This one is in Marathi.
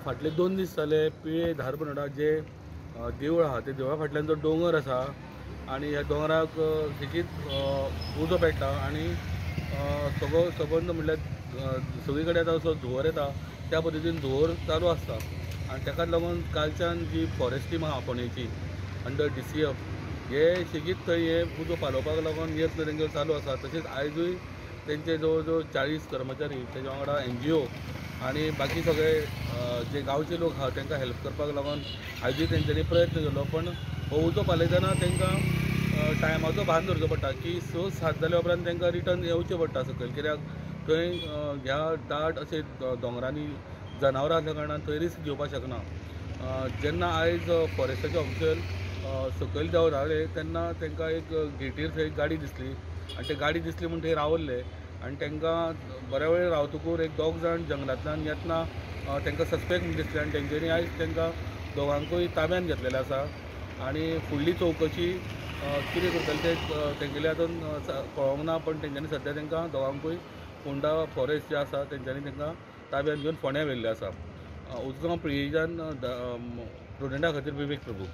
फाटले 2 दीस जाले पिळे धारबनोडा जे देवूळ आहा ते देवळा फाटल्यान जो डोंगर आसा आणि ह्या दोंगराक सेगीत उजो पेट्टा आणि सगळो सबंद म्हणल्यार सगळी कडेन आतां असो धुंवर येता त्या पद्दतीन धुंवर चालू आसता आणि ताकाच लागून कालच्यान जी फॉरेस्ट टीम आहा फोंडेची अंडर DCF हे सेगीत थंय हे उजो पालोवपाक लागून यत्न तेंगे चालू आसा। तशेंच आयजूय तेंचे जवळ जवळ 40 कर्मचारी तेच्या वांगडा NGO आणि बाकी सगळे जे गांवचे लोक आहा तांकां हेल्प करपाक लागून आयजूय तेंच्यांनी प्रयत्न केलो, पण हो उजो पालयतना तांकां टायमाचो भान धरचो पडटा की 6-7 जाल्या उपरांत तांकां रिटर्न येवचें पडटा सकयल, कित्याक थंय ह्या दाट अशे दोंगरांनी जनावरां आसल्या कारणान थंय रिस्क घेवपाक शकना। जेन्ना आयज फॉरेस्टाचे ऑफिशियल सकयल देंवले तेन्ना तांकां एक गेटीर थंय गाडी दिसली आणि ते गाडी दिसली म्हणून थंय रावल्ले आणि तांकां बऱ्या वेळ रावतकूर एक दोग जाण जंगलांतल्यान येतना तांकां सस्पेक्ट दिसले आणि तेंच्यांनी आयज तांकां दोगांकूय ताब्यान घेतलेले आसा आणि फुडली चवकशी कितें करतले ते तेंगेले हातून कळोंक ना, पण तेंच्यांनी सद्या तांकां दोगांकूय फोंडा फॉरेस्ट जे आसा तेंच्यांनी तांकां ताब्यान घेवन फोंड्या व्हेल्ले आसा। उजगांव पिळयेच्यान स्टुडंटा खातीर विवेक प्रभू।